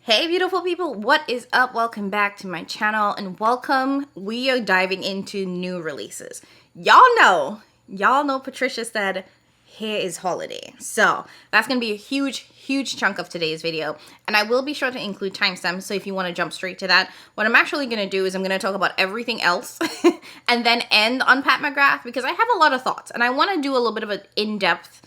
Hey beautiful people, what is up? Welcome back to my channel and welcome. We are diving into new releases. Y'all know Patricia said here is holiday. So that's going to be a huge chunk of today's video. And I will be sure to include timestamps, so if you want to jump straight to that. What I'm actually going to do is I'm going to talk about everything else and then end on Pat McGrath because I have a lot of thoughts. And I want to do a little bit of an in-depth,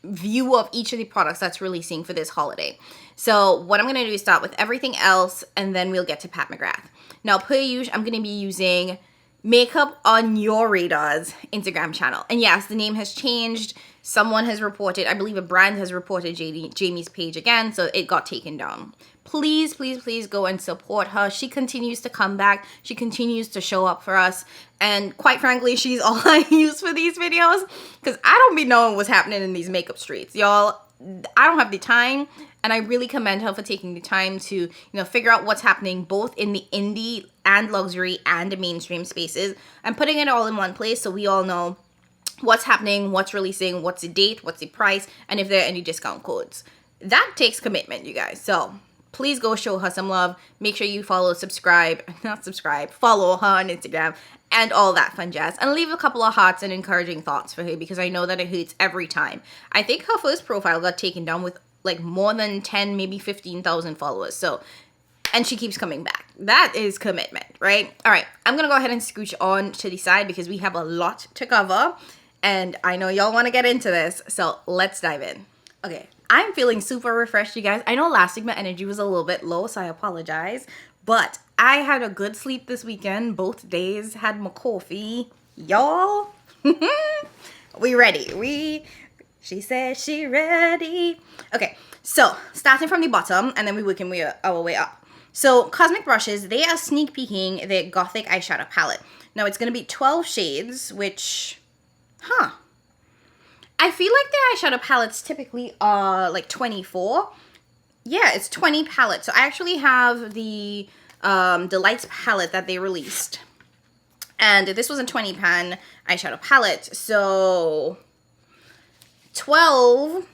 view of each of the products that's releasing for this holiday. So what I'm going to do is start with everything else and then we'll get to Pat McGrath. Now, per usual, I'm going to be using Makeup on Your Radar's Instagram channel. And yes, the name has changed. Someone has reported, I believe a brand has reported Jamie's page again, so it got taken down. Please go and support her. She continues to come back. She continues to show up for us. And quite frankly, she's all I use for these videos because I don't be knowing what's happening in these makeup streets. Y'all, I don't have the time. And I really commend her for taking the time to, figure out what's happening both in the indie and luxury and the mainstream spaces and putting it all in one place so we all know what's happening, what's releasing, what's the date, what's the price, and if there are any discount codes. That takes commitment, you guys. So please go show her some love. Make sure you follow, follow her on Instagram and all that fun jazz. And leave a couple of hearts and encouraging thoughts for her because I know that it hurts every time. I think her first profile got taken down with like more than 10, maybe 15,000 followers. So, and she keeps coming back. That is commitment, right? All right, I'm going to go ahead and scooch on to the side because we have a lot to cover. And I know y'all want to get into this. So let's dive in. Okay, I'm feeling super refreshed, you guys. I know last week my energy was a little bit low, so I apologize. But I had a good sleep this weekend. Both days had my coffee. Y'all, we ready. She said she ready. Okay, so starting from the bottom and then we working our way up. So Cosmic Brushes, they are sneak peeking their Gothic eyeshadow palette. Now it's going to be 12 shades, which, I feel like the eyeshadow palettes typically are like 24. Yeah, it's 20 palettes. So I actually have the Lights palette that they released. And this was a 20 pan eyeshadow palette. So 12,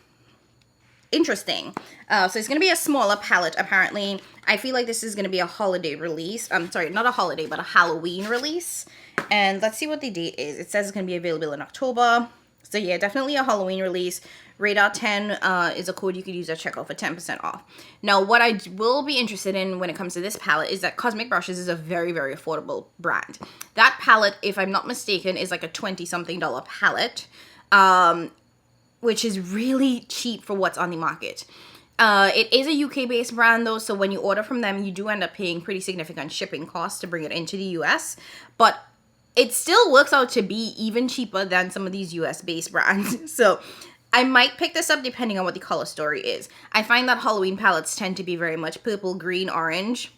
interesting. So it's going to be a smaller palette, apparently. I feel like this is going to be a holiday release. I'm sorry, not a holiday, but a Halloween release. And let's see what the date is. It says it's going to be available in October. So yeah, definitely a Halloween release. Radar 10 is a code you could use at checkout for 10% off. Now, what I will be interested in when it comes to this palette is that Cosmic Brushes is a very affordable brand. That palette, if I'm not mistaken, is like a $20-something palette. Which is really cheap for what's on the market. It is a UK-based brand though, so when you order from them, you do end up paying pretty significant shipping costs to bring it into the US. But it still works out to be even cheaper than some of these US-based brands. So I might pick this up depending on what the color story is. I find that Halloween palettes tend to be very much purple, green, orange.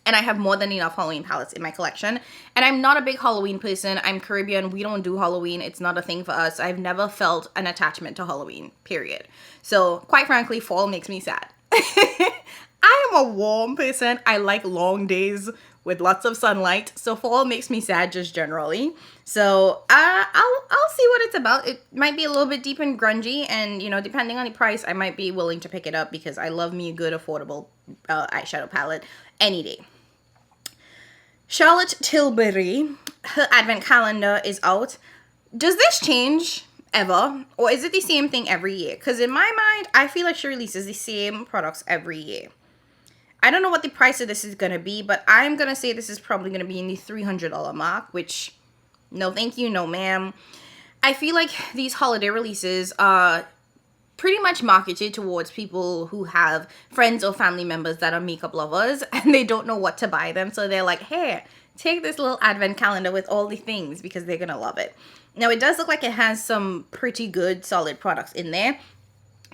And I have more than enough Halloween palettes in my collection. And I'm not a big Halloween person. I'm Caribbean. We don't do Halloween. It's not a thing for us. I've never felt an attachment to Halloween, period. So, quite frankly, fall makes me sad. I am a warm person. I like long days with lots of sunlight. So, fall makes me sad just generally. So, I'll see what it's about. It might be a little bit deep and grungy. And, depending on the price, I might be willing to pick it up because I love me a good, affordable eyeshadow palette any day. Charlotte Tilbury, her advent calendar is out. Does this change ever? Or is it the same thing every year? Because in my mind, I feel like she releases the same products every year. I don't know what the price of this is going to be, but I'm going to say this is probably going to be in the $300 mark, which, no thank you, no ma'am. I feel like these holiday releases are pretty much marketed towards people who have friends or family members that are makeup lovers and they don't know what to buy them. So they're like, hey, take this little advent calendar with all the things because they're going to love it. Now, it does look like it has some pretty good, solid products in there.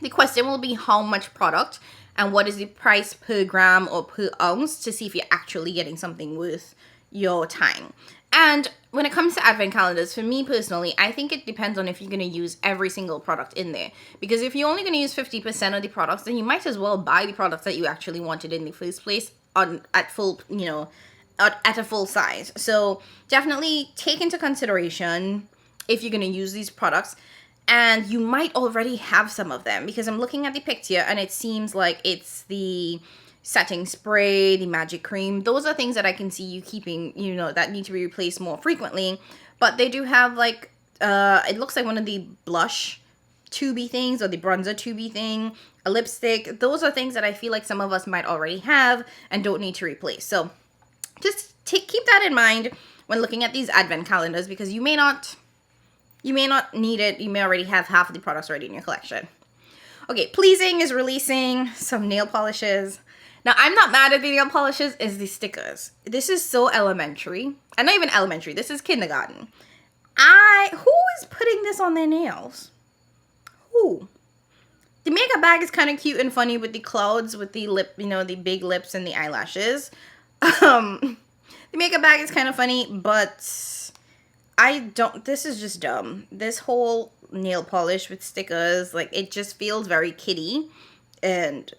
The question will be how much product and what is the price per gram or per ounce to see if you're actually getting something worth your time. And when it comes to advent calendars, for me personally, I think it depends on if you're going to use every single product in there. Because if you're only going to use 50% of the products, then you might as well buy the products that you actually wanted in the first place at full, at a full size. So definitely take into consideration if you're going to use these products And you might already have some of them because I'm looking at the picture and it seems like it's the setting spray, the magic cream. Those are things that I can see you keeping, you know, that need to be replaced more frequently. But they do have like, it looks like one of the blush tubey things or the bronzer tubey thing, a lipstick. Those are things that I feel like some of us might already have and don't need to replace. So just keep that in mind when looking at these advent calendars, because you may not need it. You may already have half of the products already in your collection. Okay, Pleasing is releasing some nail polishes. Now, I'm not mad at the nail polishes, it's the stickers. This is so elementary. And not even elementary, this is kindergarten. Who is putting this on their nails? Who? The makeup bag is kind of cute and funny with the clouds, with the lip, you know, the big lips and the eyelashes. The makeup bag is kind of funny, but this is just dumb. This whole nail polish with stickers, like, it just feels very kiddie. And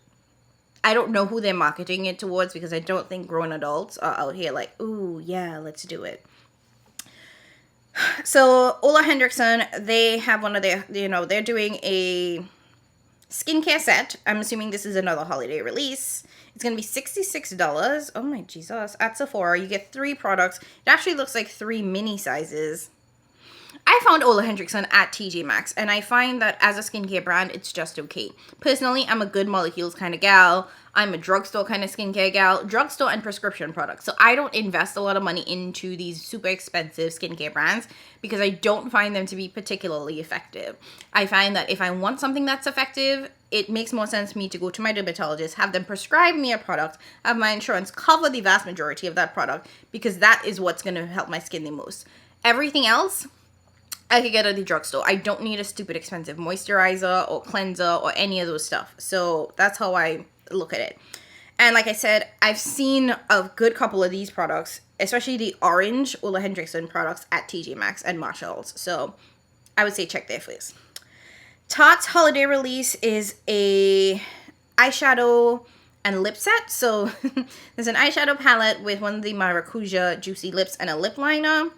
I don't know who they're marketing it towards, because I don't think grown adults are out here like, ooh, yeah, let's do it. So Ole Henriksen, they have one of their, you know, they're doing a skincare set. I'm assuming this is another holiday release. It's going to be $66. Oh my Jesus. At Sephora, you get 3 products. It actually looks like 3 mini sizes. I found Ole Henriksen at TJ Maxx, and I find that as a skincare brand, it's just okay. Personally, I'm a good molecules kind of gal. I'm a drugstore kind of skincare gal. Drugstore and prescription products. So I don't invest a lot of money into these super expensive skincare brands because I don't find them to be particularly effective. I find that if I want something that's effective, it makes more sense for me to go to my dermatologist, have them prescribe me a product, have my insurance cover the vast majority of that product, because that is what's going to help my skin the most. Everything else, I could get at the drugstore. I don't need a stupid expensive moisturizer or cleanser or any of those stuff. So that's how I look at it. And like I said, I've seen a good couple of these products, especially the orange Ole Henriksen products at TJ Maxx and Marshalls. So I would say check there first. Tarte's holiday release is a eyeshadow and lip set. So there's an eyeshadow palette with one of the Maracuja Juicy Lips and a lip liner.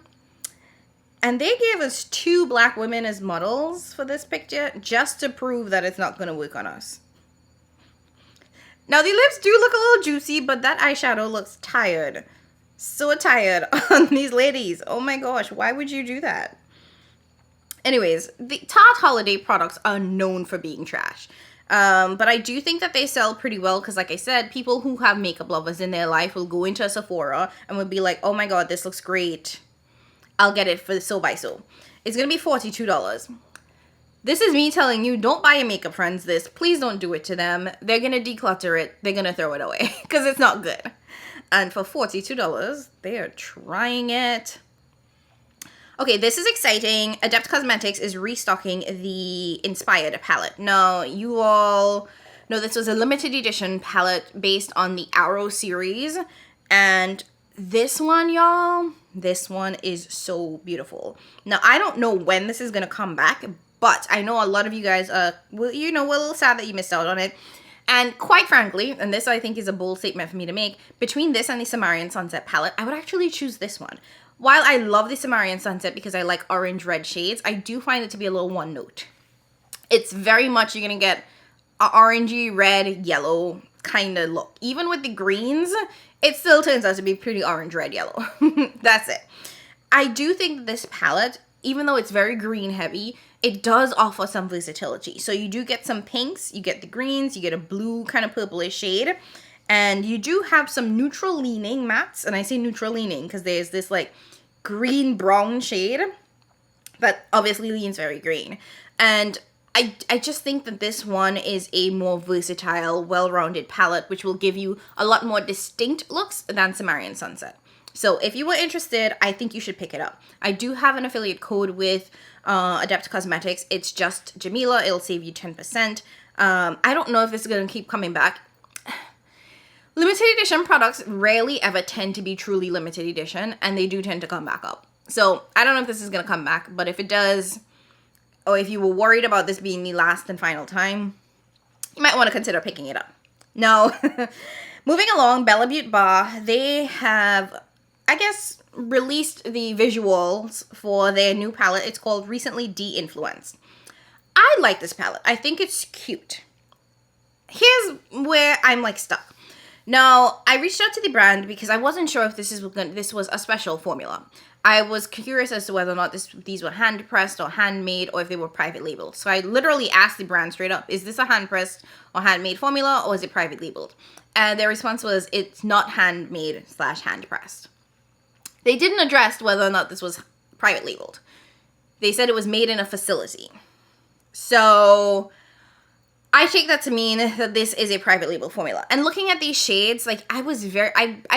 And they gave us 2 black women as models for this picture just to prove that it's not going to work on us. Now, the lips do look a little juicy, but that eyeshadow looks tired. So tired on these ladies. Oh my gosh, why would you do that? Anyways, the Tarte holiday products are known for being trash. But I do think that they sell pretty well because, like I said, people who have makeup lovers in their life will go into a Sephora and will be like, oh my god, this looks great. I'll get it for so by so. It's going to be $42. This is me telling you, don't buy your makeup friends this. Please don't do it to them. They're going to declutter it. They're going to throw it away because it's not good. And for $42, they are trying it. Okay, this is exciting. Adept Cosmetics is restocking the Inspired palette. Now, you all know this was a limited edition palette based on the Arrow series. And this one, y'all, this one is so beautiful. Now, I don't know when this is going to come back, but I know a lot of you guys, we're a little sad that you missed out on it. And quite frankly, and this I think is a bold statement for me to make, between this and the Cimmerian Sunset palette, I would actually choose this one. While I love the Cimmerian Sunset because I like orange-red shades, I do find it to be a little one-note. It's very much, you're going to get an orangey, red, yellow kind of look. Even with the greens, it still turns out to be pretty orange, red, yellow. That's it. I do think this palette, even though it's very green heavy, it does offer some versatility. So you do get some pinks, you get the greens, you get a blue kind of purplish shade, and you do have some neutral leaning mattes. And I say neutral leaning because there's this like green brown shade that obviously leans very green. And I just think that this one is a more versatile, well-rounded palette, which will give you a lot more distinct looks than Cimmerian Sunset. So if you were interested, I think you should pick it up. I do have an affiliate code with Adept Cosmetics. It's just Jamila. It'll save you 10%. I don't know if this is going to keep coming back. Limited edition products rarely ever tend to be truly limited edition, and they do tend to come back up. So I don't know if this is going to come back, but if it does, or if you were worried about this being the last and final time, you might want to consider picking it up. No. Moving along, Beaute Bar, they have, I guess, released the visuals for their new palette. It's called Recently De-Influenced. I like this palette. I think it's cute. Here's where I'm like stuck. Now, I reached out to the brand because I wasn't sure if this was a special formula. I was curious as to whether or not these were hand pressed or handmade, or if they were private labeled. So I literally asked the brand straight up, is this a hand pressed or handmade formula, or is it private labeled? And their response was, it's not handmade / hand pressed. They didn't address whether or not this was private labeled. They said it was made in a facility. So I take that to mean that this is a private label formula. And looking at these shades, like I've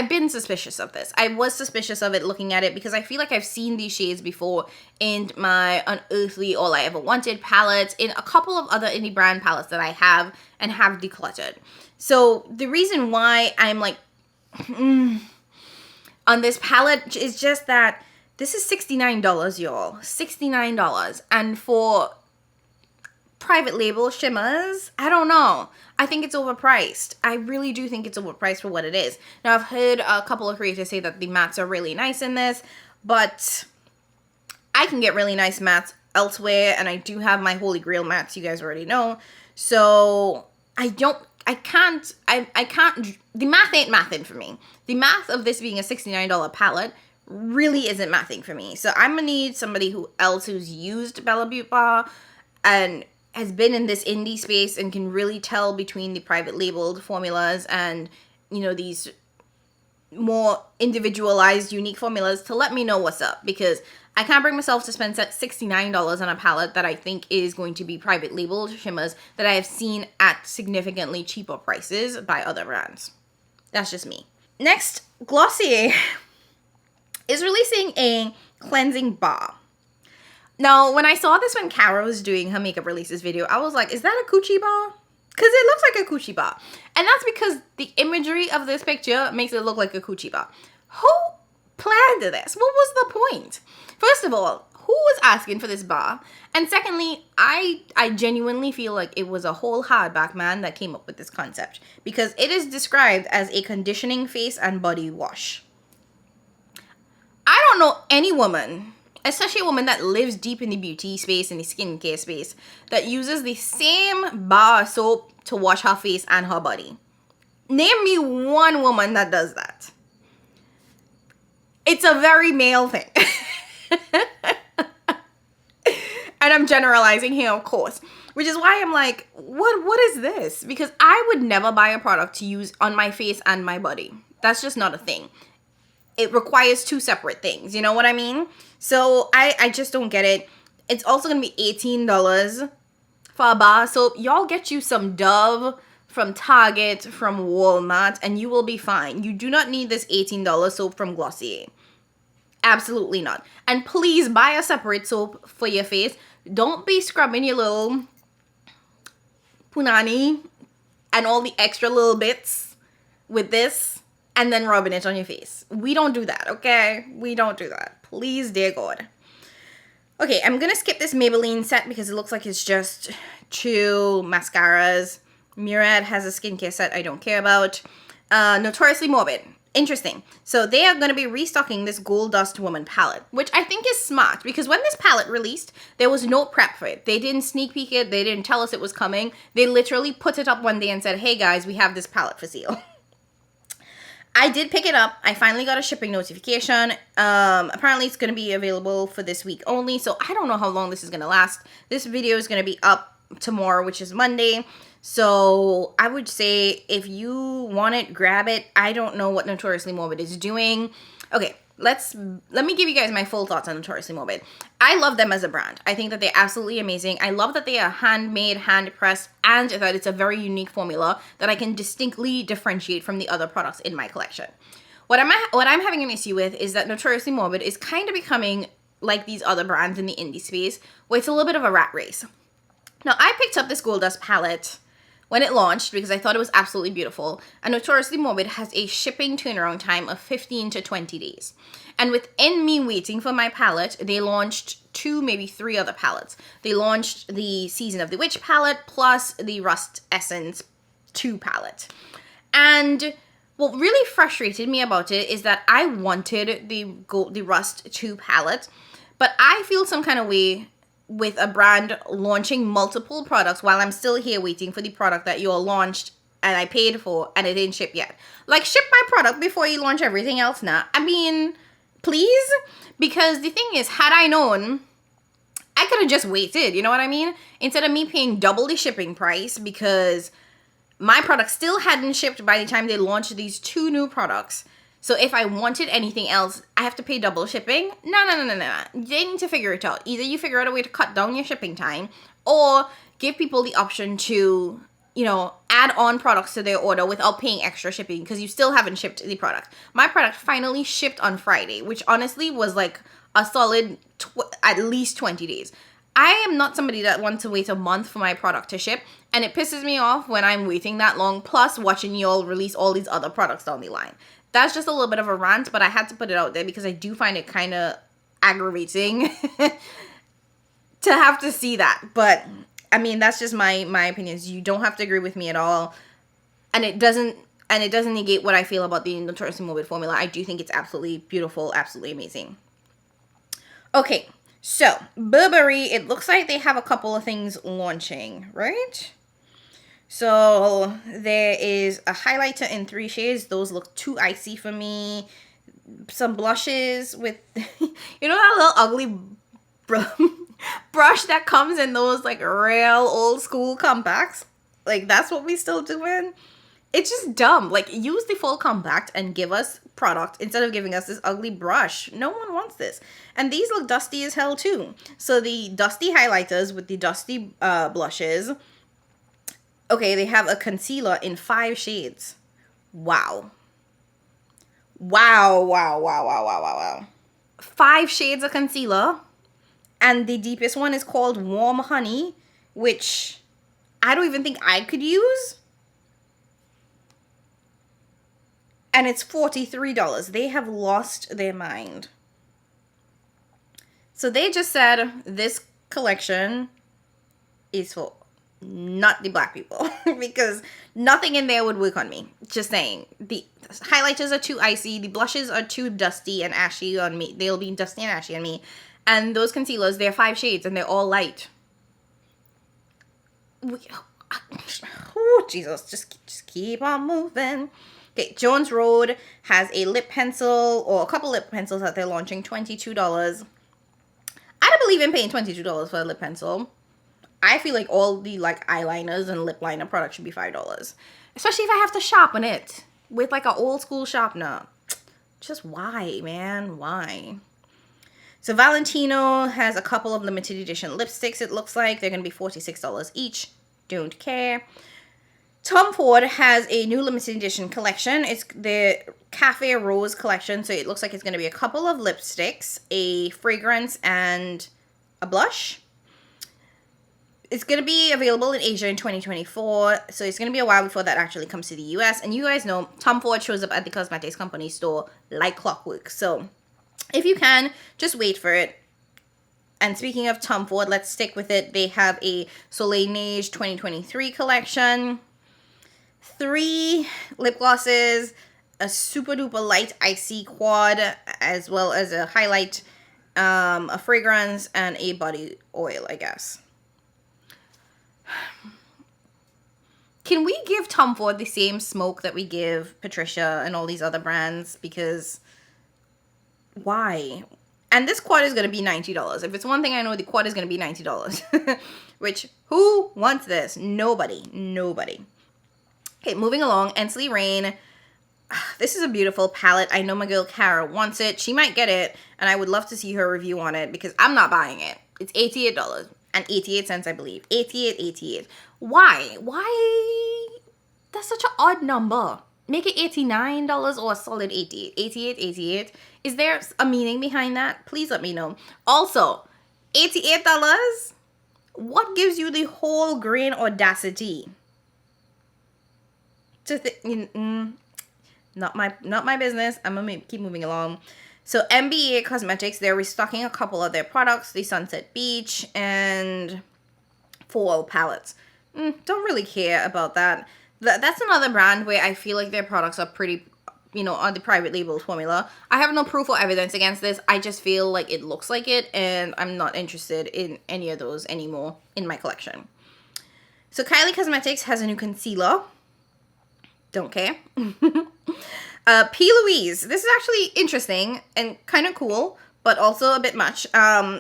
been suspicious of this. I was suspicious of it looking at it because I feel like I've seen these shades before in my Unearthly All I Ever Wanted palettes, in a couple of other indie brand palettes that I have and have decluttered. So the reason why I'm like, on this palette is just that this is $69, y'all. $69. And for private label shimmers, I don't know. I think it's overpriced. I really do think it's overpriced for what it is. Now, I've heard a couple of creators say that the mattes are really nice in this, but I can get really nice mattes elsewhere, and I do have my Holy Grail mattes, you guys already know. So I can't, the math ain't mathing for me. The math of this being a $69 palette really isn't mathing for me. So I'm gonna need somebody who's used Beaute Bar and has been in this indie space and can really tell between the private labeled formulas and, you know, these more individualized, unique formulas to let me know what's up, because I can't bring myself to spend $69 on a palette that I think is going to be private labeled shimmers that I have seen at significantly cheaper prices by other brands. That's just me. Next, Glossier is releasing a cleansing bar. Now, when I saw this when Cara was doing her makeup releases video, I was like, is that a coochie bar? Because it looks like a coochie bar. And that's because the imagery of this picture makes it look like a coochie bar. Who planned this? What was the point? First of all, who was asking for this bar? And secondly, I genuinely feel like it was a whole hardback man that came up with this concept, because it is described as a conditioning face and body wash. I don't know any woman, especially a woman that lives deep in the beauty space and the skincare space, that uses the same bar soap to wash her face and her body. Name me one woman that does that. It's a very male thing. And I'm generalizing here, of course, which is why I'm like, what is this? Because I would never buy a product to use on my face and my body. That's just not a thing. It requires two separate things, you know what I mean? So I just don't get it. It's also going to be $18 for a bar soap. Y'all get you some Dove from Target, from Walmart, and you will be fine. You do not need this $18 soap from Glossier. Absolutely not. And please buy a separate soap for your face. Don't be scrubbing your little punani and all the extra little bits with this and then rubbing it on your face. We don't do that, okay? We don't do that. Please, dear God. Okay, I'm gonna skip this Maybelline set because it looks like it's just two mascaras. Murad has a skincare set I don't care about. Notoriously Morbid. Interesting. So they are going to be restocking this Gold Dust Woman palette, which I think is smart, because when this palette released, there was no prep for it. They didn't sneak peek it. They didn't tell us it was coming. They literally put it up one day and said, hey guys, we have this palette for sale. I did pick it up. I finally got a shipping notification. Apparently it's going to be available for this week only, so I don't know how long this is going to last. This video is going to be up tomorrow, which is Monday. So I would say if you want it, grab it. I don't know what Notoriously Morbid is doing. Okay, let me give you guys my full thoughts on Notoriously Morbid. I love them as a brand. I think that they're absolutely amazing. I love that they are handmade, hand pressed, and that it's a very unique formula that I can distinctly differentiate from the other products in my collection. What I'm having an issue with is that Notoriously Morbid is kind of becoming like these other brands in the indie space, where it's a little bit of a rat race. Now, I picked up this Gold Dust palette when it launched because I thought it was absolutely beautiful. And Notoriously Morbid has a shipping turnaround time of 15 to 20 days. And within me waiting for my palette, they launched 2, maybe 3 other palettes. They launched the Season of the Witch palette plus the Rust Essence 2 palette. And what really frustrated me about it is that I wanted the Rust 2 palette, but I feel some kind of way with a brand launching multiple products while I'm still here waiting for the product that you all launched and I paid for and it didn't ship yet. Like, ship my product before you launch everything else now. I mean, please? Because the thing is, had I known, I could have just waited, you know what I mean? Instead of me paying double the shipping price because my product still hadn't shipped by the time they launched these 2 new products. So if I wanted anything else, I have to pay double shipping? No. They need to figure it out. Either you figure out a way to cut down your shipping time or give people the option to, you know, add on products to their order without paying extra shipping because you still haven't shipped the product. My product finally shipped on Friday, which honestly was like a solid at least 20 days. I am not somebody that wants to wait a month for my product to ship, and it pisses me off when I'm waiting that long, plus watching you all release all these other products down the line. That's just a little bit of a rant, but I had to put it out there because I do find it kind of aggravating to have to see that. But I mean, that's just my opinions. You don't have to agree with me at all, and it doesn't negate what I feel about the Notoriously Morbid formula. I do think it's absolutely beautiful, absolutely amazing. Okay, so Burberry, it looks like they have a couple of things launching, right? So there is a highlighter in 3 shades. Those look too icy for me. Some blushes with, you know, that little ugly brush that comes in those like real old school compacts. Like, that's what we still doing. It's just dumb. Like, use the full compact and give us product instead of giving us this ugly brush. No one wants this. And these look dusty as hell too. So the dusty highlighters with the dusty blushes. Okay, they have a concealer in 5 shades. Wow. 5 shades of concealer. And the deepest one is called Warm Honey, which I don't even think I could use. And it's $43. They have lost their mind. So they just said this collection is for not the black people because nothing in there would work on me. Just saying. The highlighters are too icy. The blushes are too dusty and ashy on me. They'll be dusty and ashy on me. And those concealers, they're 5 shades and they're all light. Oh, Jesus. Just keep on moving. Okay, Jones Road has a lip pencil or a couple lip pencils that they're launching, $22. I don't believe in paying $22 for a lip pencil. I feel like all the like eyeliners and lip liner products should be $5. Especially if I have to sharpen it with like an old school sharpener. Just why, man? Why? So Valentino has a couple of limited edition lipsticks, it looks like. They're going to be $46 each. Don't care. Tom Ford has a new limited edition collection. It's the Cafe Rose collection. So it looks like it's going to be a couple of lipsticks, a fragrance, and a blush. It's going to be available in Asia in 2024. So it's going to be a while before that actually comes to the US. And you guys know Tom Ford shows up at the cosmetics company store like clockwork. So if you can, just wait for it. And speaking of Tom Ford, let's stick with it. They have a Soleil Neige 2023 collection. 3 lip glosses, a super duper light icy quad, as well as a highlight, a fragrance, and a body oil, I guess. Can we give Tom Ford the same smoke that we give Patricia and all these other brands? Because why? And this quad is going to be $90. If it's one thing I know, the quad is going to be $90. Which, who wants this? Nobody. Okay, moving along. Ensley Reign. This is a beautiful palette. I know my girl Cara wants it. She might get it. And I would love to see her review on it because I'm not buying it. It's $88 and 88 cents, I believe. 88. Why? That's such an odd number. Make it $89 or a solid 88. 88. Is there a meaning behind that? Please let me know. Also, $88? What gives you the whole grain audacity to not my business. I'm gonna keep moving along. So Beaute Cosmetics, they're restocking a couple of their products, the Sunset Beach and Fall palettes. Don't really care about that. That's another brand where I feel like their products are pretty you know, on the private label formula. I have no proof or evidence against this. I just feel like it looks like it, and I'm not interested in any of those anymore in my collection. So Kylie Cosmetics has a new concealer. Don't care. P.Louise. This is actually interesting and kind of cool, but also a bit much.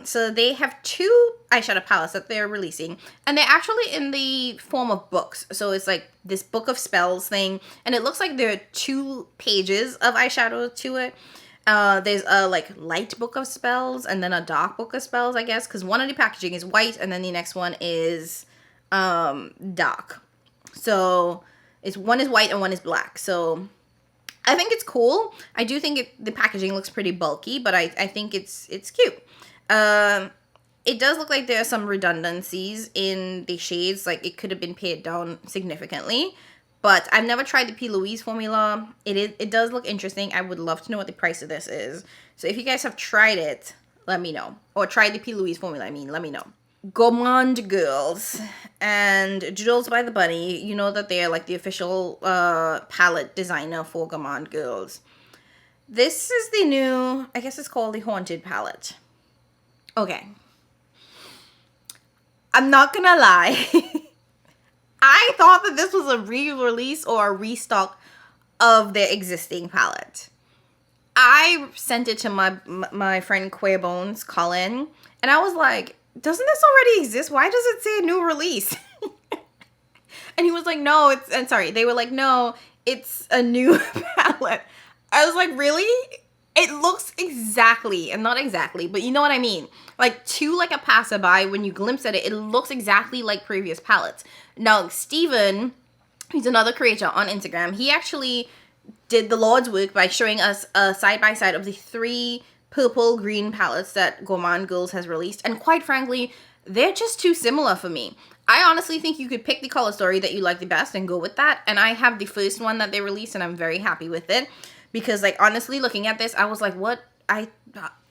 So they have 2 eyeshadow palettes that they're releasing, and they're actually in the form of books. So it's like this book of spells thing, and it looks like there are 2 pages of eyeshadow to it. There's a like light book of spells and then a dark book of spells, I guess, because one of the packaging is white and then the next one is dark. So it's one is white and one is black. So I think it's cool. I do think the packaging looks pretty bulky, but I think it's cute. It does look like there are some redundancies in the shades. Like it could have been pared down significantly. But I've never tried the P.Louise formula. It does look interesting. I would love to know what the price of this is. So if you guys have tried it, let me know. Or tried the P.Louise formula, let me know. Gourmand Girls and Doodles by the Bunny. You know that they're like the official palette designer for Gourmand Girls. This is the new, I guess it's called the Haunted palette. Okay. I'm not gonna lie. I thought that this was a re-release or a restock of their existing palette. I sent it to my friend Queer Bones, Colin, and I was like, doesn't this already exist? Why does it say a new release? And he was like, no, they were like, no, it's a new palette. I was like, really? It looks exactly, and not exactly, but you know what I mean. Like, to like a passerby, when you glimpse at it, it looks exactly like previous palettes. Now, Steven, he's another creator on Instagram, he actually did the Lord's work by showing us a side-by-side of the 3 purple green palettes that Gourmand Girls has released, and quite frankly, they're just too similar for me. I honestly think you could pick the color story that you like the best and go with that, and I have the first one that they released, and I'm very happy with it. Because, like, honestly, looking at this, I was like, what?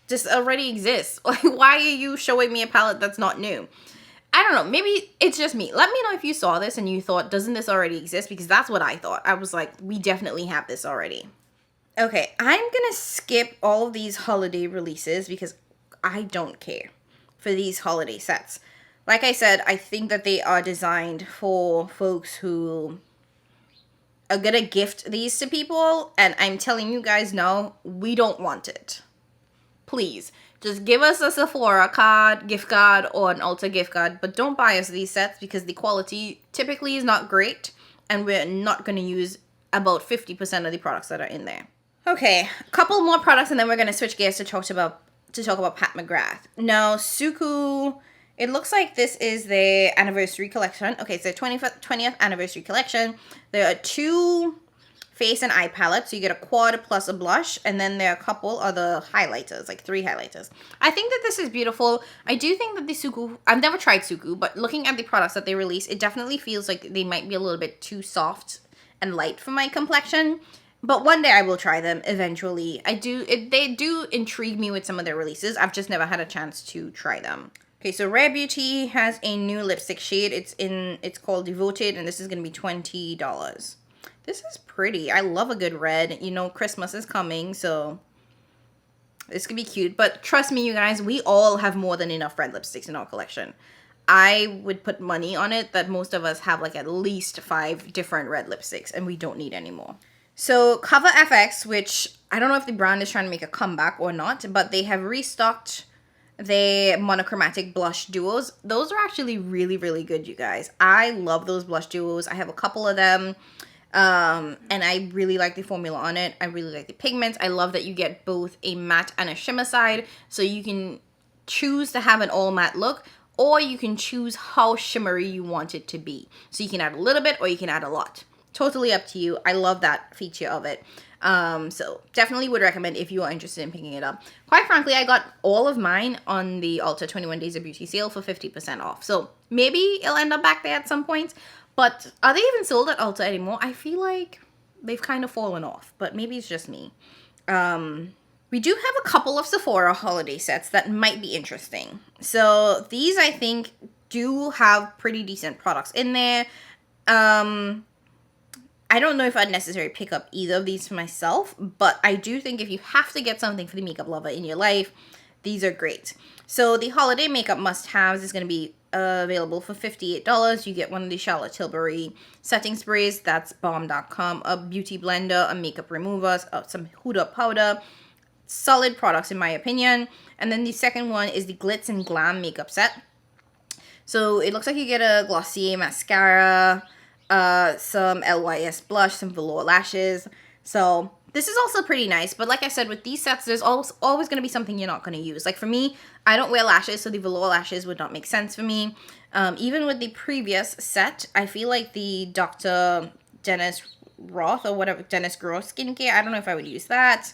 This already exists. Like, why are you showing me a palette that's not new? I don't know. Maybe it's just me. Let me know if you saw this and you thought, doesn't this already exist? Because that's what I thought. I was like, we definitely have this already. Okay, I'm going to skip all of these holiday releases because I don't care for these holiday sets. Like I said, I think that they are designed for folks who are gonna gift these to people, and I'm telling you guys now, we don't want it. Please, just give us a Sephora card, gift card, or an Ulta gift card, but don't buy us these sets because the quality typically is not great, and we're not gonna use about 50% of the products that are in there. Okay, a couple more products, and then we're gonna switch gears to talk about Pat McGrath. Now, Suku, it looks like this is their anniversary collection. Okay, it's their 20th anniversary collection. There are 2 face and eye palettes. So you get a quad plus a blush. And then there are a couple other highlighters, like 3 highlighters. I think that this is beautiful. I do think that the Suku, I've never tried Suku, but looking at the products that they release, it definitely feels like they might be a little bit too soft and light for my complexion. But one day I will try them eventually. They do intrigue me with some of their releases. I've just never had a chance to try them. Okay, so Rare Beauty has a new lipstick shade. It's called Devoted, and this is going to be $20. This is pretty. I love a good red. You know, Christmas is coming, so this could be cute. But trust me, you guys, we all have more than enough red lipsticks in our collection. I would put money on it that most of us have like at least 5 different red lipsticks, and we don't need any more. So Cover FX, which I don't know if the brand is trying to make a comeback or not, but they have restocked the monochromatic blush duos. Those are actually really, really good, you guys. I love those blush duos. I have a couple of them, and I really like the formula on it. I really like the pigments. I love that you get both a matte and a shimmer side, so you can choose to have an all matte look, or you can choose how shimmery you want it to be. So you can add a little bit, or you can add a lot. Totally up to you. I love that feature of it. So definitely would recommend if you are interested in picking it up. Quite frankly, I got all of mine on the Ulta 21 Days of Beauty sale for 50% off. So maybe it'll end up back there at some point. But are they even sold at Ulta anymore? I feel like they've kind of fallen off, but maybe it's just me. We do have a couple of Sephora holiday sets that might be interesting. So these, I think, do have pretty decent products in there. I don't know if I'd necessarily pick up either of these for myself, but I do think if you have to get something for the makeup lover in your life, these are great. So the holiday makeup must-haves is going to be available for $58. You get one of the Charlotte Tilbury setting sprays. That's bomb.com. A beauty blender, a makeup remover, some Huda powder. Solid products in my opinion. And then the second one is the Glitz and Glam makeup set. So it looks like you get a Glossier mascara, some LYS blush, some velour lashes. So this is also pretty nice. But like I said, with these sets, there's always going to be something you're not going to use. Like for me, I don't wear lashes, so the velour lashes would not make sense for me. Even with the previous set, I feel like the Dr. Dennis Roth or whatever, Dennis Gross skincare, I don't know if I would use that.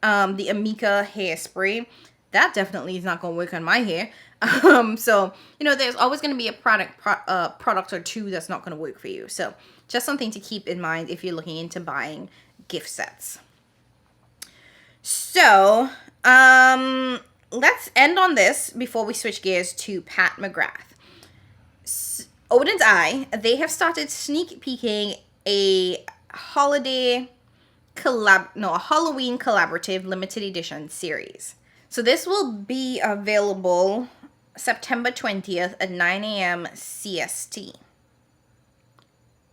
The Amika hairspray, that definitely is not going to work on my hair. So, you know, there's always going to be a product or two that's not going to work for you. So just something to keep in mind if you're looking into buying gift sets. So, let's end on this before we switch gears to Pat McGrath. Odin's Eye, they have started sneak peeking a Halloween collaborative limited edition series. So this will be available September 20th at 9 a.m. CST.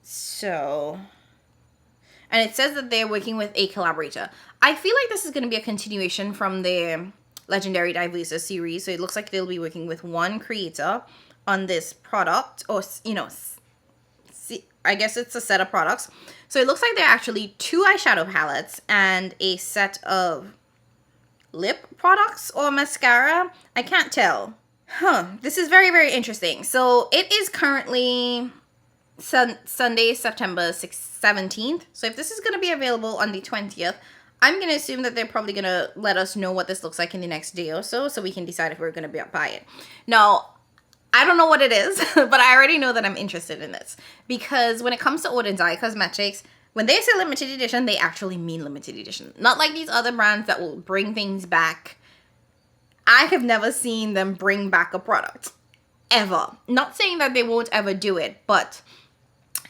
So, and it says that they're working with a collaborator. I feel like this is going to be a continuation from the Legendary Diversa series. So it looks like they'll be working with one creator on this product, or, you know, I guess it's a set of products. So it looks like they're actually 2 eyeshadow palettes and a set of lip products or mascara. I can't tell. This is very, very interesting. So it is currently Sunday, September 17th. So if this is going to be available on the 20th, I'm going to assume that they're probably going to let us know what this looks like in the next day or so we can decide if we're going to buy it. Now, I don't know what it is, but I already know that I'm interested in this. Because when it comes to Odin's Eye Cosmetics, when they say limited edition, they actually mean limited edition. Not like these other brands that will bring things back. I have never seen them bring back a product. Ever. Not saying that they won't ever do it, but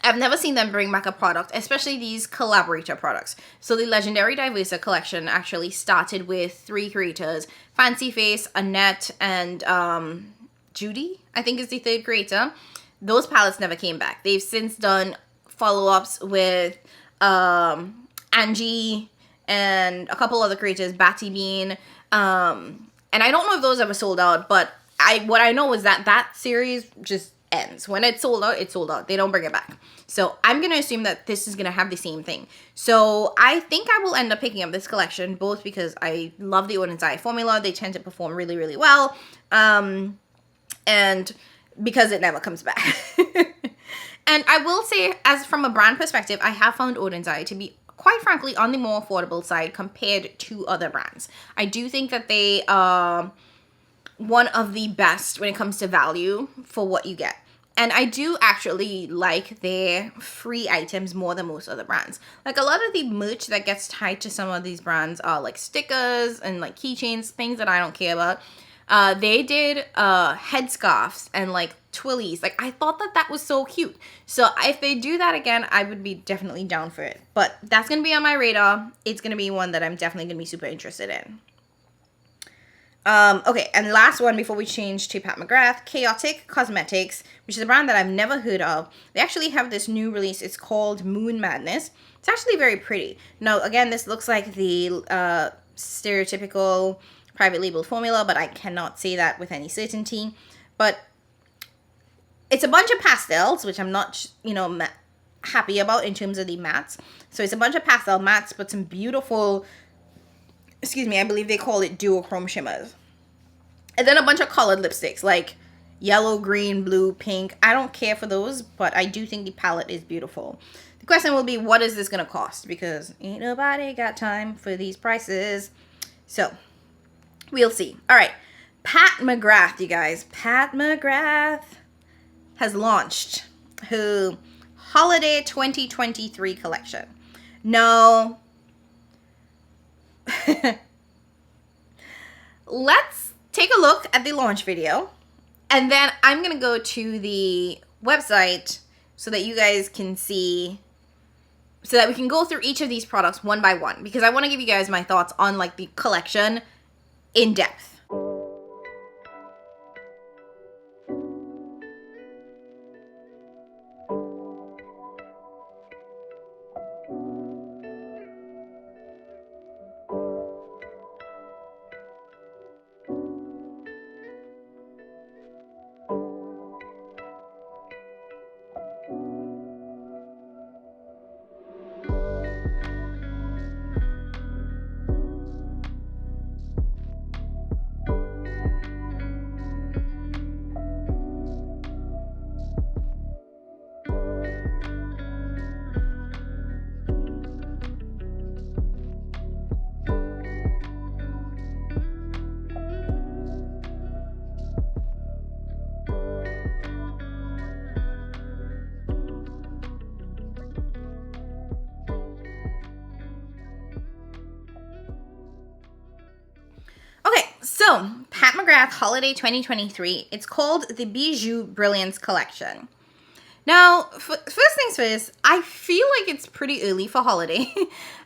I've never seen them bring back a product, especially these collaborator products. So the Legendary Diversa collection actually started with 3 creators. Fancy Face, Annette, and Judy, I think is the 3rd creator. Those palettes never came back. They've since done follow-ups with Angie and a couple other creators, Batty Bean. And I don't know if those ever sold out, but what I know is that series just ends. When it's sold out, it's sold out. They don't bring it back. So I'm going to assume that this is going to have the same thing. So I think I will end up picking up this collection, both because I love the Odin's Eye formula. They tend to perform really, really well. And because it never comes back. And I will say, as from a brand perspective, I have found Odin's Eye to be, quite frankly, on the more affordable side compared to other brands. I do think that they are one of the best when it comes to value for what you get. And I do actually like their free items more than most other brands. Like a lot of the merch that gets tied to some of these brands are like stickers and like keychains, things that I don't care about. They did headscarves and like twillies. Like I thought that was so cute. So if they do that again, I would be definitely down for it. But that's going to be on my radar. It's going to be one that I'm definitely going to be super interested in. Okay, and last one before we change to Pat McGrath, Chaotic Cosmetics, which is a brand that I've never heard of. They actually have this new release. It's called Moon Madness. It's actually very pretty. Now, again, this looks like the stereotypical private label formula, but I cannot say that with any certainty. But it's a bunch of pastels, which I'm not, happy about in terms of the mattes. So it's a bunch of pastel mattes, but some beautiful, I believe they call it duochrome shimmers. And then a bunch of colored lipsticks, like yellow, green, blue, pink. I don't care for those, but I do think the palette is beautiful. The question will be, what is this going to cost? Because ain't nobody got time for these prices. So we'll see. All right. Pat McGrath, you guys. Pat McGrath has launched her Holiday 2023 collection. No. Let's take a look at the launch video. And then I'm going to go to the website so that you guys can see so that we can go through each of these products one by one, because I want to give you guys my thoughts on like the collection in depth. So, Pat McGrath Holiday 2023, it's called the Bijou Brilliance Collection. Now, first things first, I feel like it's pretty early for holiday.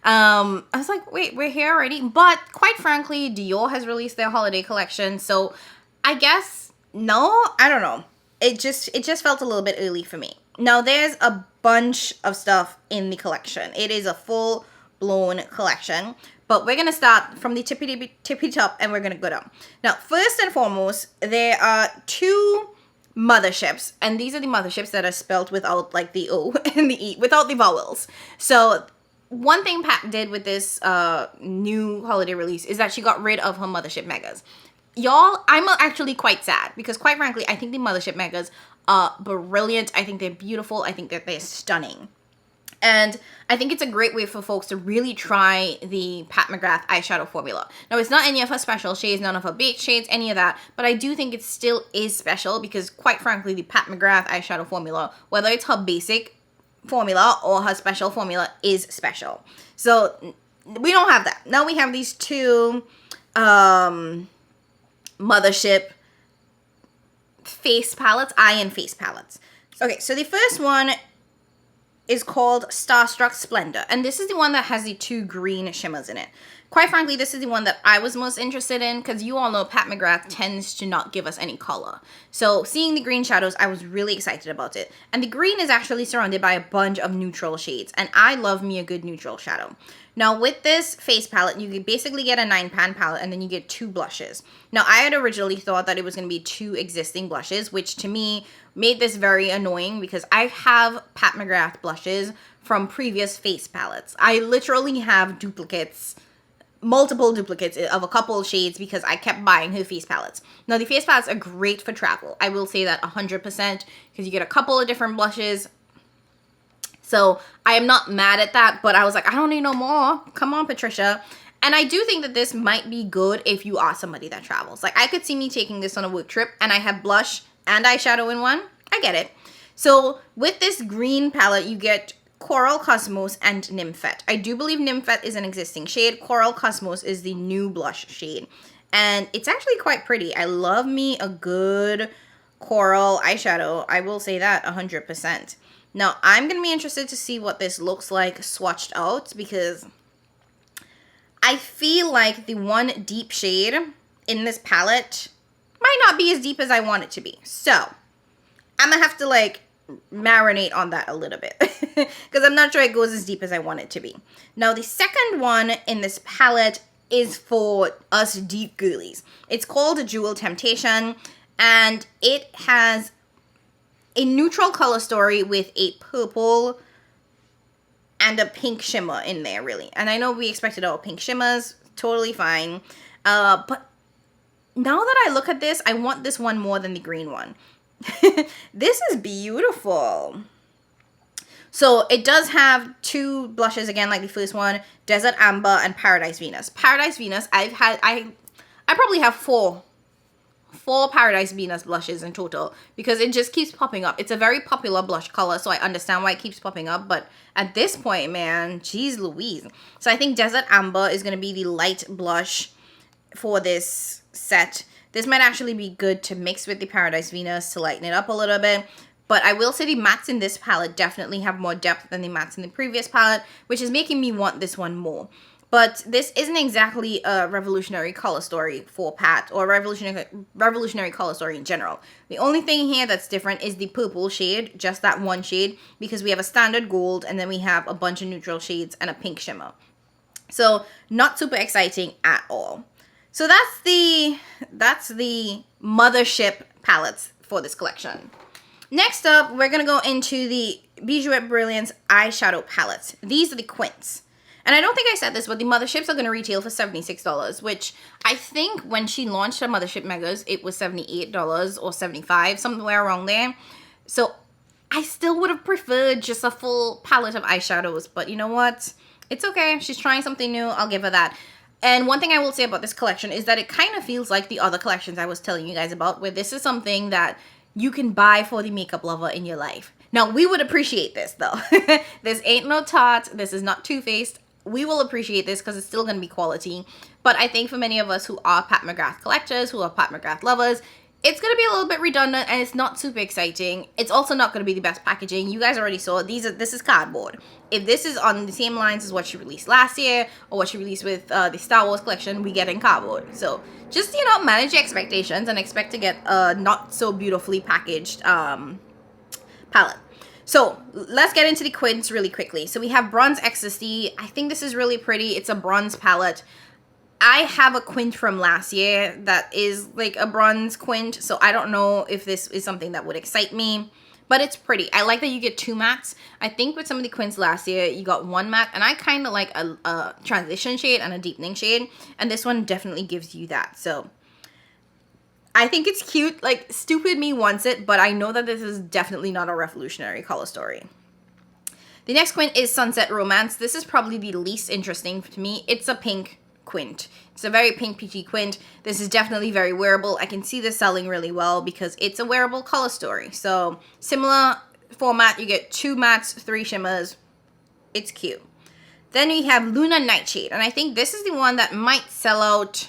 I was like, wait, we're here already? But quite frankly, Dior has released their holiday collection, so I guess, no, I don't know. It just felt a little bit early for me. Now, there's a bunch of stuff in the collection. It is a full-blown collection. But we're going to start from the tippy top and we're going to go down. Now, first and foremost, there are two motherships. And these are the motherships that are spelled without like the O and the E, without the vowels. So one thing Pat did with this new holiday release is that she got rid of her mothership megas. Y'all, I'm actually quite sad because quite frankly, I think the mothership megas are brilliant. I think they're beautiful. I think that they're stunning. And I think it's a great way for folks to really try the Pat McGrath eyeshadow formula. Now, it's not any of her special shades, none of her beige shades, any of that. But I do think it still is special because, quite frankly, the Pat McGrath eyeshadow formula, whether it's her basic formula or her special formula, is special. So, we don't have that. Now we have these two mothership face palettes, eye and face palettes. Okay, so the first one is called Starstruck Splendor. And this is the one that has the two green shimmers in it. Quite frankly, this is the one that I was most interested in because you all know Pat McGrath tends to not give us any color. So seeing the green shadows, I was really excited about it. And the green is actually surrounded by a bunch of neutral shades. And I love me a good neutral shadow. Now with this face palette, you basically get a 9-pan palette and then you get 2 blushes. Now I had originally thought that it was going to be 2 existing blushes, which to me made this very annoying because I have Pat McGrath blushes from previous face palettes. I literally have duplicates, multiple duplicates of a couple of shades because I kept buying her face palettes. Now the face palettes are great for travel. I will say that 100% because you get a couple of different blushes. So I am not mad at that, but I was like, I don't need no more. Come on, Patricia. And I do think that this might be good if you are somebody that travels. Like I could see me taking this on a work trip and I have blush and eyeshadow in one. I get it. So with this green palette, you get Coral Cosmos and Nymphette. I do believe Nymphette is an existing shade. Coral Cosmos is the new blush shade. And it's actually quite pretty. I love me a good coral eyeshadow. I will say that 100%. Now, I'm going to be interested to see what this looks like swatched out because I feel like the one deep shade in this palette might not be as deep as I want it to be. So, I'm going to have to like marinate on that a little bit because I'm not sure it goes as deep as I want it to be. Now, the second one in this palette is for us deep girlies. It's called Jewel Temptation and it has a neutral color story with a purple and a pink shimmer in there, really. And I know we expected all pink shimmers, totally fine. But now that I look at this, I want this one more than the green one. This is beautiful. So it does have 2 blushes again, like the first one, Desert Amber and Paradise Venus. Paradise Venus, I probably have 4 Paradise Venus blushes in total because it just keeps popping up. It's a very popular blush color, so I understand why it keeps popping up. But at this point, man, geez Louise. So I think Desert Amber is going to be the light blush for this set. This might actually be good to mix with the Paradise Venus to lighten it up a little bit. But I will say the mattes in this palette definitely have more depth than the mattes in the previous palette, which is making me want this one more. But this isn't exactly a revolutionary color story for Pat, or revolutionary color story in general. The only thing here that's different is the purple shade, just that one shade, because we have a standard gold and then we have a bunch of neutral shades and a pink shimmer. So not super exciting at all. So that's the mothership palettes for this collection. Next up, we're going to go into the Bijouette Brilliance eyeshadow palettes. These are the Quints. And I don't think I said this, but the motherships are going to retail for $76, which I think when she launched her mothership megas, it was $78 or $75, somewhere around there. So I still would have preferred just a full palette of eyeshadows, but you know what? It's okay. She's trying something new. I'll give her that. And one thing I will say about this collection is that it kind of feels like the other collections I was telling you guys about, where this is something that you can buy for the makeup lover in your life. Now, we would appreciate this, though. This ain't no Tarte. This is not Too Faced. We will appreciate this because it's still going to be quality. But I think for many of us who are Pat McGrath collectors, who are Pat McGrath lovers, it's going to be a little bit redundant and it's not super exciting. It's also not going to be the best packaging. You guys already saw this is cardboard. If this is on the same lines as what she released last year or what she released with the Star Wars collection, we get in cardboard. So just, you know, manage your expectations and expect to get a not so beautifully packaged palette. So let's get into the Quints really quickly. So we have Bronze Ecstasy. I think this is really pretty. It's a bronze palette. I have a Quint from last year that is like a bronze Quint, so I don't know if this is something that would excite me, but it's pretty. I like that you get two mattes. I think with some of the Quints last year, you got one matte, and I kind of like a transition shade and a deepening shade, and this one definitely gives you that. So I think it's cute. Like, stupid me wants it, but I know that this is definitely not a revolutionary color story. The next Quint is Sunset Romance. This is probably the least interesting to me. It's a pink Quint. It's a very pink peachy Quint. This is definitely very wearable. I can see this selling really well because it's a wearable color story. So similar format, you get two mattes, three shimmers. It's cute. Then we have Luna Nightshade, and I think this is the one that might sell out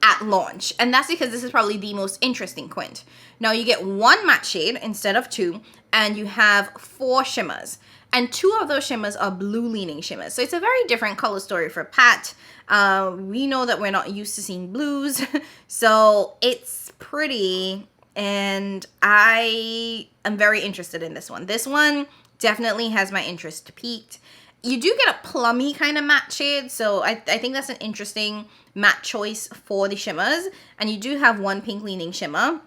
at launch, and that's because this is probably the most interesting Quint. Now you get one matte shade instead of two, and you have four shimmers. And two of those shimmers are blue leaning shimmers. So it's a very different color story for Pat. We know that we're not used to seeing blues. So it's pretty. And I am very interested in this one. This one definitely has my interest peaked. You do get a plummy kind of matte shade. So I think that's an interesting matte choice for the shimmers. And you do have one pink leaning shimmer.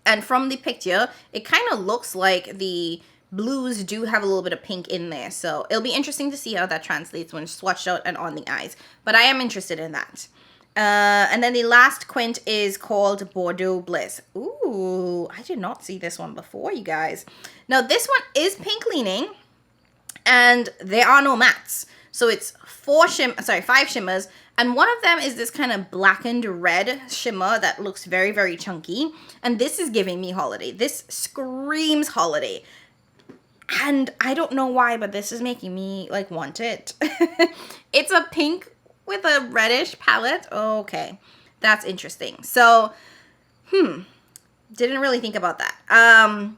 And from the picture, it kind of looks like the blues do have a little bit of pink in there, so it'll be interesting to see how that translates when swatched out and on the eyes, but I am interested in that. And then the last Quint is called Bordeaux Bliss. Ooh, I did not see this one before, you guys. Now this one is pink leaning, and there are no mattes, so it's five shimmers, and one of them is this kind of blackened red shimmer that looks very, very chunky, and this is giving me holiday. This screams holiday. And I don't know why, but this is making me, like, want it. It's a pink with a reddish palette. Okay, that's interesting. So, didn't really think about that. And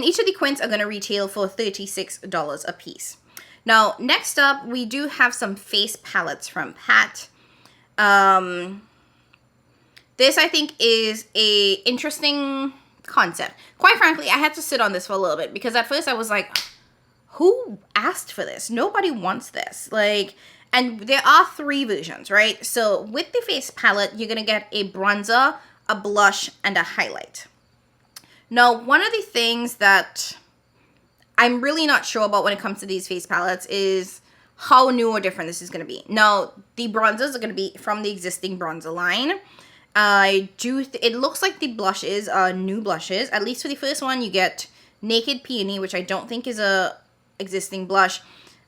each of the Quints are going to retail for $36 a piece. Now, next up, we do have some face palettes from Pat. This, I think, is a interesting concept. Quite frankly, I had to sit on this for a little bit because at first I was like, who asked for this? Nobody wants this. Like, and there are three versions, right? So with the face palette, you're gonna get a bronzer, a blush, and a highlight. Now, one of the things that I'm really not sure about when it comes to these face palettes is how new or different this is gonna be. Now, the bronzers are gonna be from the existing bronzer line. It looks like the blushes are new blushes. At least for the first one, you get Naked Peony, which I don't think is a existing blush.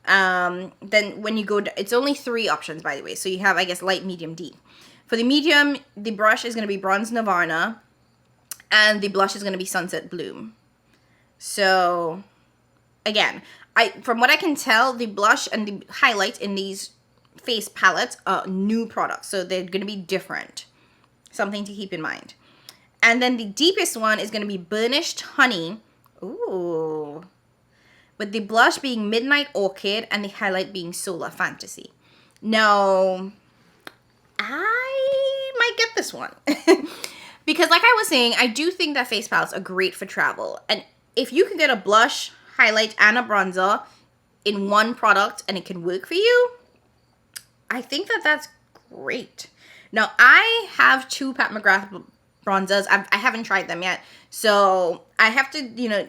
Then when you go, it's only three options, by the way. So you have, I guess, light, medium, deep. For the medium, the brush is going to be Bronze Nirvana, and the blush is going to be Sunset Bloom. So, again, from what I can tell, the blush and the highlight in these face palettes are new products. So they're going to be different. Something to keep in mind. And then the deepest one is going to be Burnished Honey. Ooh. With the blush being Midnight Orchid and the highlight being Solar Fantasy. Now, I might get this one. Because like I was saying, I do think that face palettes are great for travel. And if you can get a blush, highlight, and a bronzer in one product and it can work for you, I think that that's great. Now, I have 2 Pat McGrath bronzers. I haven't tried them yet. So I have to, you know,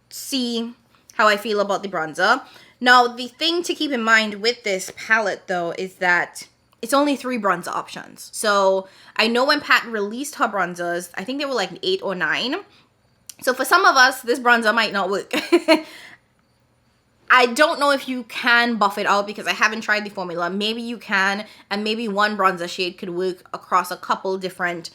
see how I feel about the bronzer. Now, the thing to keep in mind with this palette, though, is that it's only 3 bronzer options. So I know when Pat released her bronzers, I think they were like 8 or 9. So for some of us, this bronzer might not work. I don't know if you can buff it out because I haven't tried the formula. Maybe you can, and maybe one bronzer shade could work across a couple different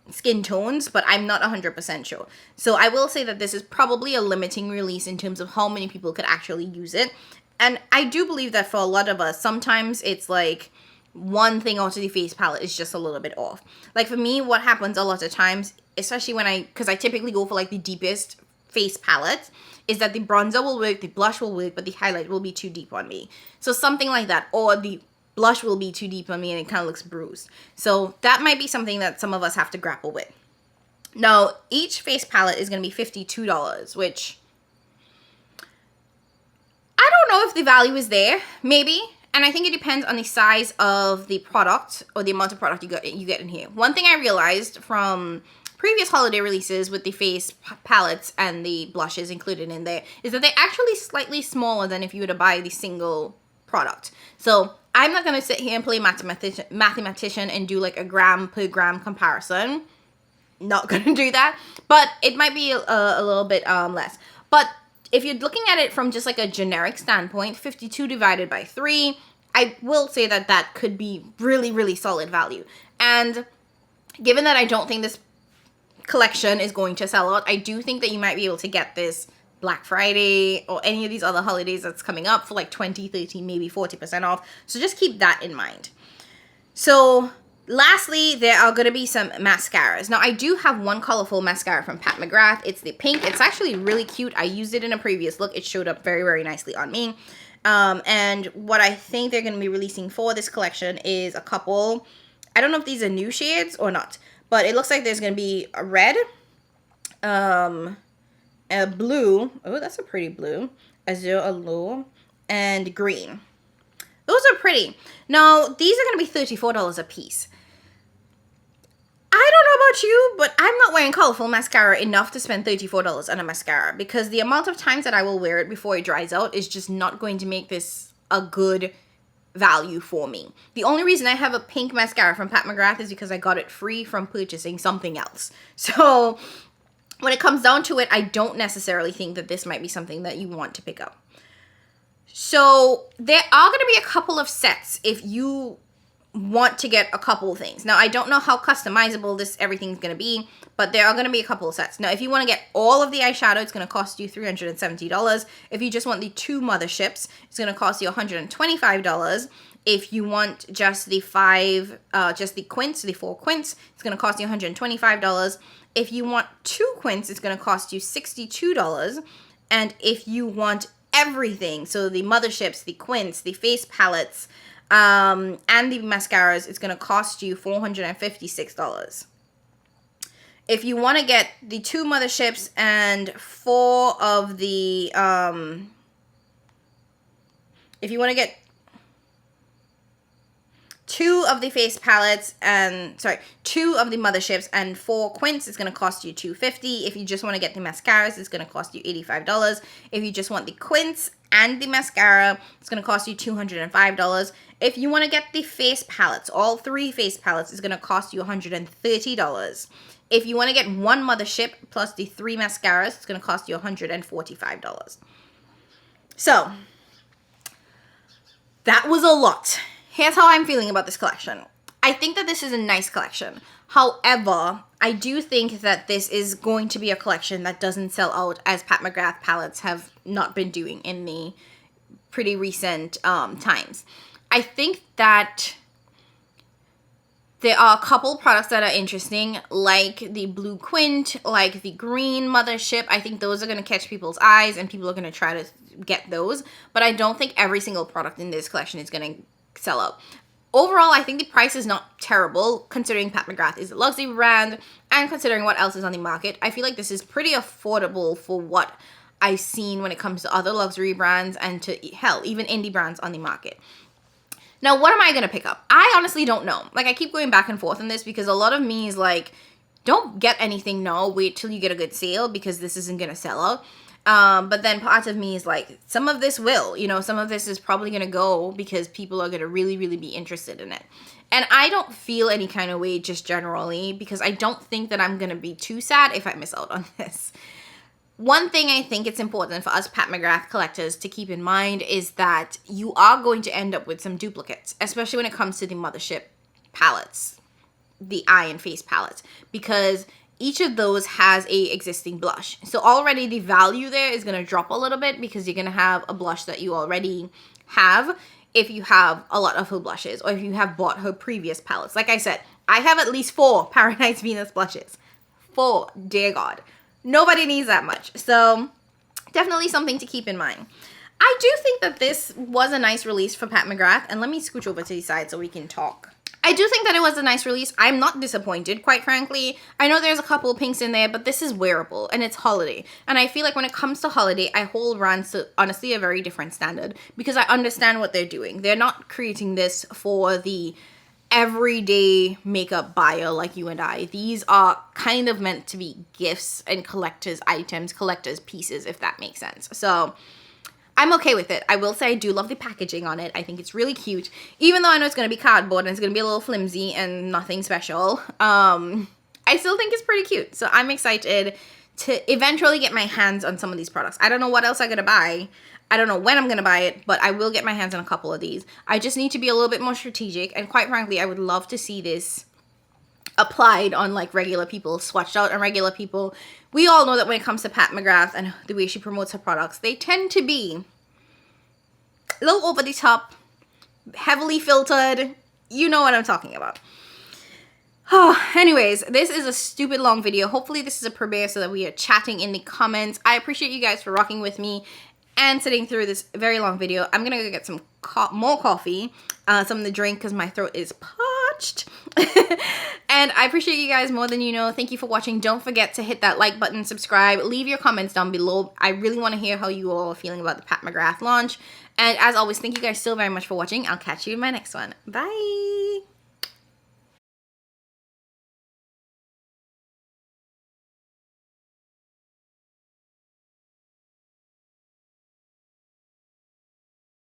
skin tones, but I'm not 100% sure. So I will say that this is probably a limiting release in terms of how many people could actually use it. And I do believe that for a lot of us, sometimes it's like one thing onto the face palette is just a little bit off. Like for me, what happens a lot of times, especially when because I typically go for like the deepest face palette, is that the bronzer will work, the blush will work, but the highlight will be too deep on me. So something like that, or the blush will be too deep on me and it kind of looks bruised. So that might be something that some of us have to grapple with. Now, each face palette is going to be $52, which I don't know if the value is there, maybe. And I think it depends on the size of the product or the amount of product you get in here. One thing I realized from previous holiday releases with the face palettes and the blushes included in there is that they're actually slightly smaller than if you were to buy the single product. So I'm not going to sit here and play mathematician and do like a gram per gram comparison. Not going to do that. But it might be a little bit less. But if you're looking at it from just like a generic standpoint, 52 divided by 3, I will say that that could be really, really solid value. And given that I don't think this collection is going to sell out, I do think that you might be able to get this Black Friday or any of these other holidays that's coming up for like 20, 30, maybe 40% off. So just keep that in mind. So lastly, there are going to be some mascaras. Now, I do have one colorful mascara from Pat McGrath. It's the pink. It's actually really cute. I used it in a previous look. It showed up very, very nicely on me. And what I think they're going to be releasing for this collection is a couple. I don't know if these are new shades or not, but it looks like there's going to be a red, a blue. Oh, that's a pretty blue. Azure Allure, and green. Those are pretty. Now, these are going to be $34 a piece. I don't know about you, but I'm not wearing colorful mascara enough to spend $34 on a mascara because the amount of times that I will wear it before it dries out is just not going to make this a good value for me. The only reason I have a pink mascara from Pat McGrath is because I got it free from purchasing something else. So when it comes down to it, I don't necessarily think that this might be something that you want to pick up. So there are going to be a couple of sets if you want to get a couple of things. Now, I don't know how customizable everything's going to be, but there are going to be a couple of sets. Now, if you want to get all of the eyeshadow, it's going to cost you $370. If you just want the 2 motherships, it's going to cost you $125. If you want just the 4 quints, it's going to cost you $125. If you want 2 quints, it's going to cost you $62. And if you want everything, so the motherships, the quints, the face palettes, and the mascaras, it's going to cost you $456. If you want to get the 2 motherships and 4 of the, if you want to get 2 of the face palettes and, 2 of the motherships and 4 quints, it's going to cost you $250. If you just want to get the mascaras, it's going to cost you $85. If you just want the quints and the mascara, it's going to cost you $205. If you want to get the face palettes, all 3 face palettes, it's going to cost you $130. If you want to get 1 mothership plus the 3 mascaras, it's going to cost you $145. So, that was a lot. Here's how I'm feeling about this collection. I think that this is a nice collection. However, I do think that this is going to be a collection that doesn't sell out as Pat McGrath palettes have not been doing in the pretty recent times. I think that There are a couple products that are interesting, like the blue quint, like the green mothership. I think those are going to catch people's eyes and people are going to try to get those. But I don't think every single product in this collection is going to sell out. Overall, I think the price is not terrible, considering Pat McGrath is a luxury brand and considering what else is on the market. I feel like this is pretty affordable for what I've seen when it comes to other luxury brands and to, hell, even indie brands on the market. Now, what am I going to pick up? I honestly don't know. Like, I keep going back and forth on this because a lot of me is like, don't get anything now. Wait till you get a good sale because this isn't going to sell out. But then part of me is like, some of this will. You know, some of this is probably going to go because people are going to really, really be interested in it. And I don't feel any kind of way just generally because I don't think that I'm going to be too sad if I miss out on this. One thing I think it's important for us Pat McGrath collectors to keep in mind is that you are going to end up with some duplicates, especially when it comes to the mothership palettes, the eye and face palettes, because each of those has a existing blush. So already the value there is going to drop a little bit because you're going to have a blush that you already have if you have a lot of her blushes or if you have bought her previous palettes. Like I said, I have at least 4 Paradise Venus blushes. 4, dear God. Nobody needs that much. So definitely something to keep in mind. I do think that this was a nice release for Pat McGrath. And let me scooch over to the side so we can talk. I do think that it was a nice release. I'm not disappointed, quite frankly. I know there's a couple of pinks in there, but this is wearable and it's holiday. And I feel like when it comes to holiday, I hold brands to honestly a very different standard because I understand what they're doing. They're not creating this for the everyday makeup buyer like you and I. These are kind of meant to be gifts and collector's items, collector's pieces, if that makes sense. So I'm okay with it. I will say I do love the packaging on it. I think it's really cute. Even though I know it's going to be cardboard and it's going to be a little flimsy and nothing special, I still think it's pretty cute. So I'm excited to eventually get my hands on some of these products. I don't know what else I'm going to buy. I don't know when I'm going to buy it, but I will get my hands on a couple of these. I just need to be a little bit more strategic. And quite frankly, I would love to see this applied on like regular people, swatched out on regular people. We all know that when it comes to Pat McGrath and the way she promotes her products, they tend to be a little over the top, heavily filtered. You know what I'm talking about. Oh, anyways, this is a stupid long video. Hopefully this is a premiere so that we are chatting in the comments. I appreciate you guys for rocking with me and sitting through this very long video. I'm gonna go get some more coffee, something to drink because my throat is parched. And I appreciate you guys more than you know. Thank you for watching. Don't forget to hit that like button, subscribe, leave your comments down below. I really want to hear how you all are feeling about the Pat McGrath launch. And as always, thank you guys so very much for watching. I'll catch you in my next one. Bye!